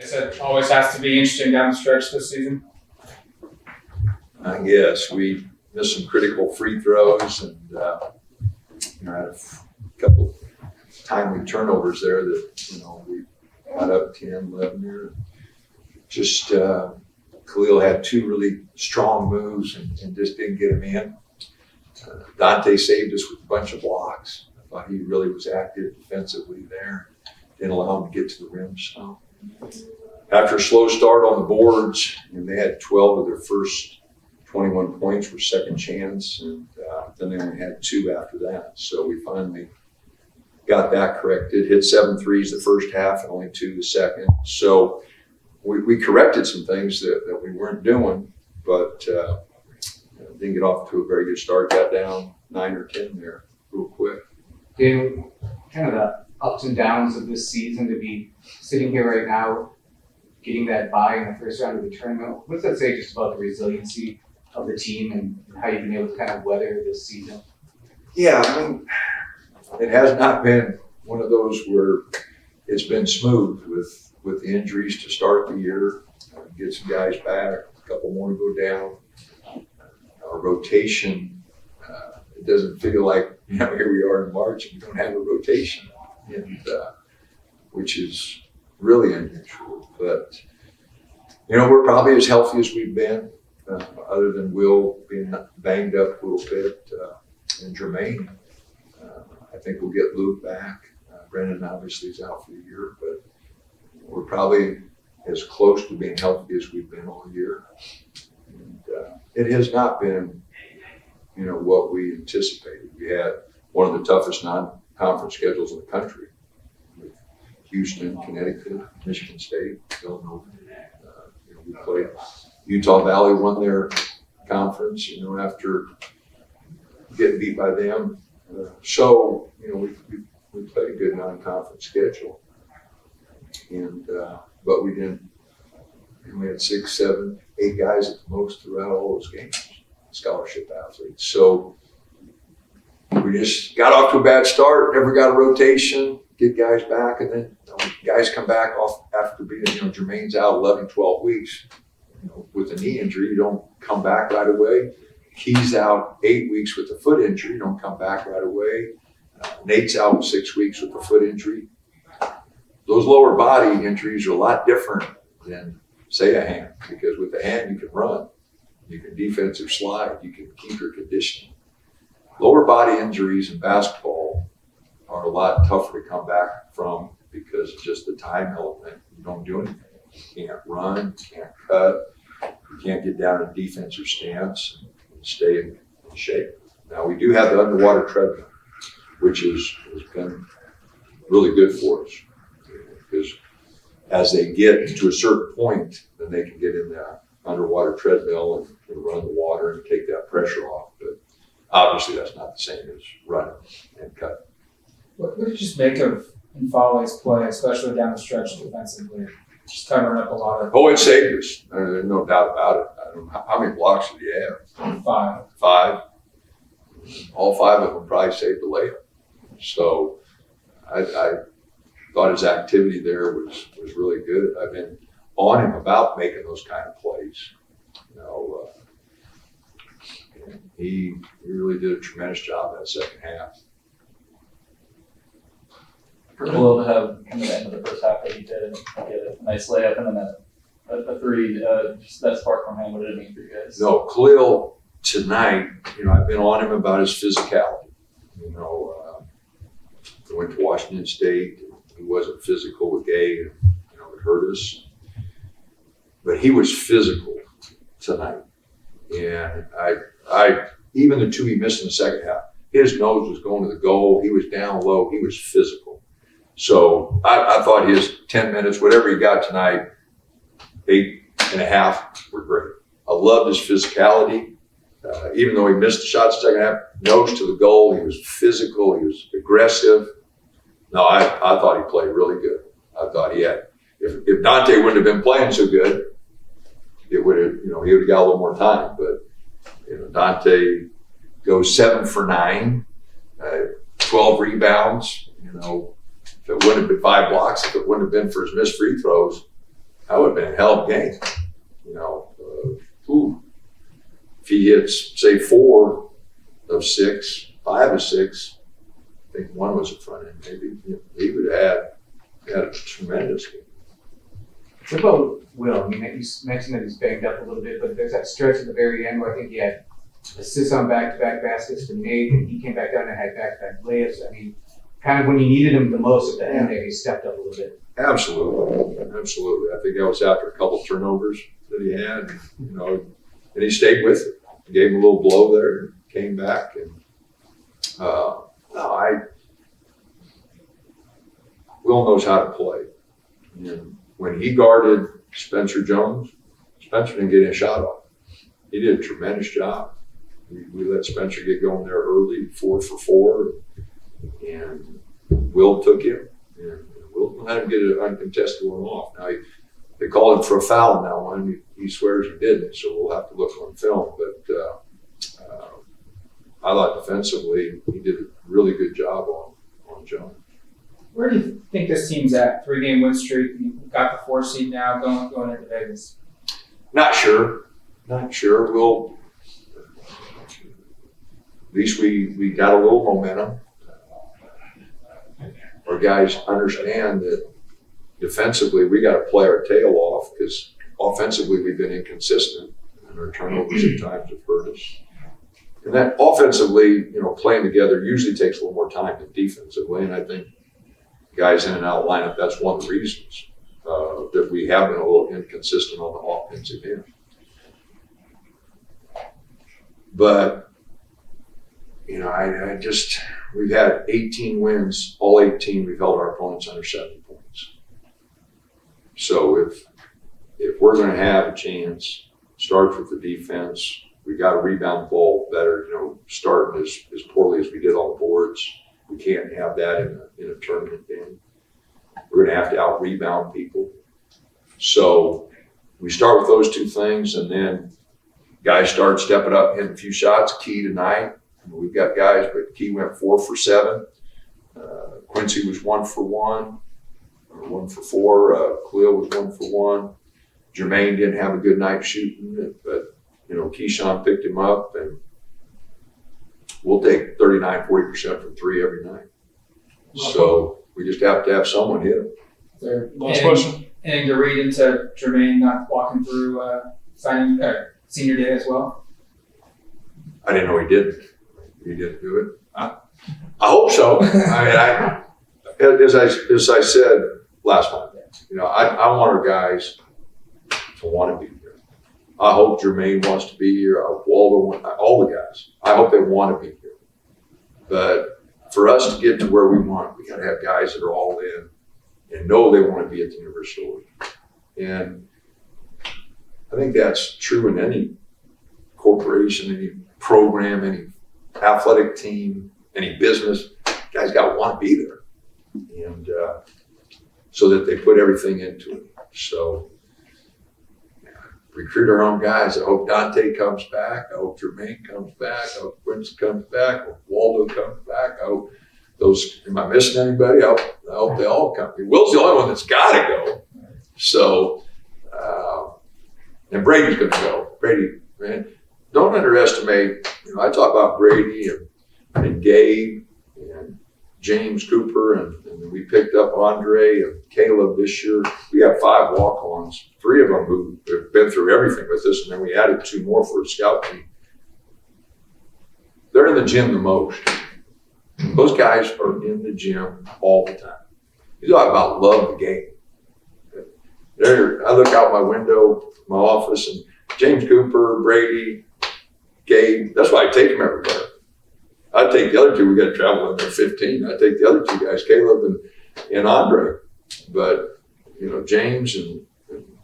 guess it always has to be interesting down the stretch this season. I guess we missed some critical free throws and had a couple timely turnovers there that, we got up 10, 11 there. Just Khalil had two really strong moves and just didn't get them in. Dante saved us with a bunch of blocks. I thought he really was active defensively there. Didn't allow him to get to the rim. So after a slow start on the boards, they had 12 of their first 21 points were second chance, and then they only had 2 after that. So we finally got that corrected. Hit 7 threes the first half and only 2 the second. So we corrected some things that we weren't doing, but didn't get off to a very good start. Got down 9 or 10 there real quick. Dave, kind of the ups and downs of this season to be sitting here right now, getting that bye in the first round of the tournament. What's that say just about the resiliency of the team and how you've been able to kind of weather this season? Yeah, it has not been one of those where it's been smooth with the injuries to start the year. Get some guys back, a couple more to go down. Our rotation, it doesn't feel like, here we are in March and we don't have a rotation, which is really unusual. But, we're probably as healthy as we've been, other than Will being banged up a little bit, and Jermaine. I think we'll get Luke back. Brennan obviously is out for the year, but we're probably as close to being healthy as we've been all year. And it has not been, what we anticipated. We had one of the toughest non-conference schedules in the country, with Houston, Connecticut, Michigan State, Illinois. We played Utah Valley, won their conference, after getting beat by them. So, we played a good non-conference schedule. And, but we didn't, we had 6, 7, 8 guys at the most throughout all those games, scholarship athletes. So we just got off to a bad start, never got a rotation, get guys back, and then guys come back off after being, Jermaine's out 11, 12 weeks. With a knee injury, you don't come back right away. He's out 8 weeks with a foot injury, you don't come back right away. Nate's out 6 weeks with a foot injury. Those lower body injuries are a lot different than, say, a hand, because with the hand you can run, you can defensive slide, you can keep your conditioning. Lower body injuries in basketball are a lot tougher to come back from because of just the time element. You don't do anything. You can't run, you can't cut, you can't get down in defensive stance and stay in shape. Now we do have the underwater treadmill, which has been really good for us, because as they get to a certain point, then they can get in that underwater treadmill and run the water and take that pressure off. But obviously that's not the same as running and cutting. What did you just make of Infale's play, especially down the stretch defensively? Just covering up a lot of... Oh, it saved us. There's no doubt about it. I don't know, how many blocks did he have? 5. 5. All 5 of them probably saved the layup. So I thought his activity there was really good. I've been on him about making those kind of plays. He really did a tremendous job that second half. For Khalil to have kind of the end of the first half that he did, get a nice layup and then a 3, just that spark from him, what did it mean for you guys? No, Khalil tonight, I've been on him about his physicality. He went to Washington State. He wasn't physical with Gay. It hurt us. But he was physical tonight. And I even the 2 he missed in the second half, his nose was going to the goal. He was down low. He was physical. So I thought his 10 minutes, whatever he got tonight, 8.5 were great. I loved his physicality. Even though he missed the shots the second half, nose to the goal. He was physical. He was aggressive. No, I thought he played really good. I thought he had, if Dante wouldn't have been playing so good, it would have, he would have got a little more time. But, Dante goes 7 for 9, 12 rebounds. If it wouldn't have been 5 blocks, if it wouldn't have been for his missed free throws, that would have been a hell of a game. You know, if he hits, say, 4 of 6, 5 of 6, I think one was a front end, maybe, he would have had a tremendous game. What about Will? I mean, you mentioned that he's banged up a little bit, but there's that stretch at the very end where I think he had assists on back-to-back baskets for Nate, and he came back down and had back-to-back layups. I mean, kind of when you needed him the most at the end there, he stepped up a little bit. Absolutely. I think that was after a couple turnovers that he had, you know, and he stayed with it. Gave him a little blow there, came back, and Will knows how to play. And when he guarded Spencer Jones, Spencer didn't get a shot off. He did a tremendous job. We let Spencer get going there early, 4 for 4, and Will took him, and Will had him get an uncontested one off. Now, they called him for a foul on that one. He swears he didn't, so we'll have to look on film. But I thought defensively, he did a really good job on Jones. Where do you think this team's at? 3-game win streak. You've got the 4 seed now going into Vegas. Not sure. We'll at least we got a little momentum. Our guys understand that defensively we got to play our tail off because offensively we've been inconsistent and our turnovers at times have hurt us. And that offensively, playing together usually takes a little more time than defensively. And I think guys in and out of lineup, that's one of the reasons that we have been a little inconsistent on the offensive end. But, we've had 18 wins, all 18, we've held our opponents under 70 points. So if we're going to have a chance, starts with the defense, we got to rebound the ball better, starting as poorly as we did on the boards. We can't have that in a tournament game. We're going to have to out-rebound people. So we start with those 2 things, and then guys start stepping up, hitting a few shots. Key tonight, we've got guys, but Key went 4 for 7. Quincy was 1 for 1, or 1 for 4. Khalil was 1 for 1. Jermaine didn't have a good night shooting, but Keyshawn picked him up, and we'll take 39-40% from 3 every night. So we just have to have someone hit him. Last question. And to read into Jermaine not walking through senior day as well? I didn't know he didn't. He didn't do it. I hope so. As I said last month, I want our guys to want to be here. I hope Jermaine wants to be here. I hope Waldo, all the guys. I hope they want to be here. But for us to get to where we want, we got to have guys that are all in and know they want to be at the University. And I think that's true in any corporation, any program, any athletic team, any business. Guys got to want to be there, and so that they put everything into it. So recruit our own guys. I hope Dante comes back. I hope Jermaine comes back. I hope Quincy comes back. I hope Waldo comes back. I hope those. Am I missing anybody? I hope they all come. Will's the only one that's got to go. So, and Brady's going to go. Brady, man, don't underestimate. I talk about Brady and Gabe and James Cooper, and we picked up Andre and Caleb this year. We have 5 walk-ons, 3 of them who have been through everything with us, and then we added 2 more for a scout team. They're in the gym the most. Those guys are in the gym all the time. You talk about love the game. I look out my window, my office, and James Cooper, Brady, Gabe, that's why I take them everywhere. I take the other 2, we got to travel when they're 15. I take the other 2 guys, Caleb and Andre. But, James and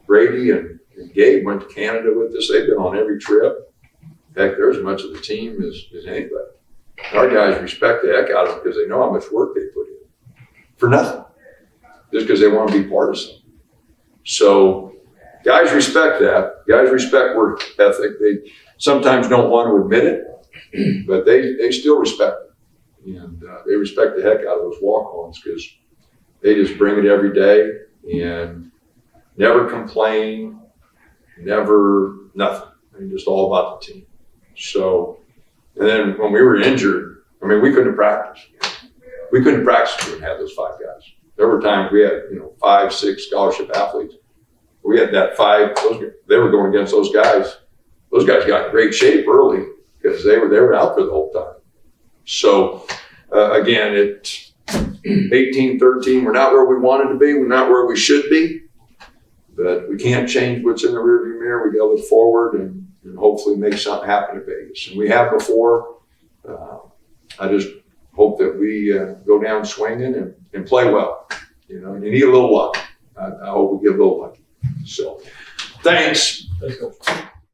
Brady and Gabe went to Canada with us. They've been on every trip. Heck, they're as much of the team as anybody. Our guys respect the heck out of them because they know how much work they put in for nothing, just because they want to be part of something. So guys respect that. Guys respect work ethic. They sometimes don't want to admit it, but they still respect it. And they respect the heck out of those walk-ons because they just bring it every day. And never complain, never nothing. I mean, just all about the team. So, and then when we were injured, I mean, we couldn't practice. We couldn't practice if we didn't have those 5 guys. There were times we had, 5, 6 scholarship athletes. We had that 5. They were going against those guys. Those guys got in great shape early because they were out there the whole time. So again, it's 18-13. We're not where we wanted to be. We're not where we should be. But we can't change what's in the rearview mirror. We got to look forward and hopefully make something happen in Vegas. And we have before. I just hope that we go down swinging and play well. You need a little luck. I hope we get a little lucky. So, thanks. Thanks, Coach.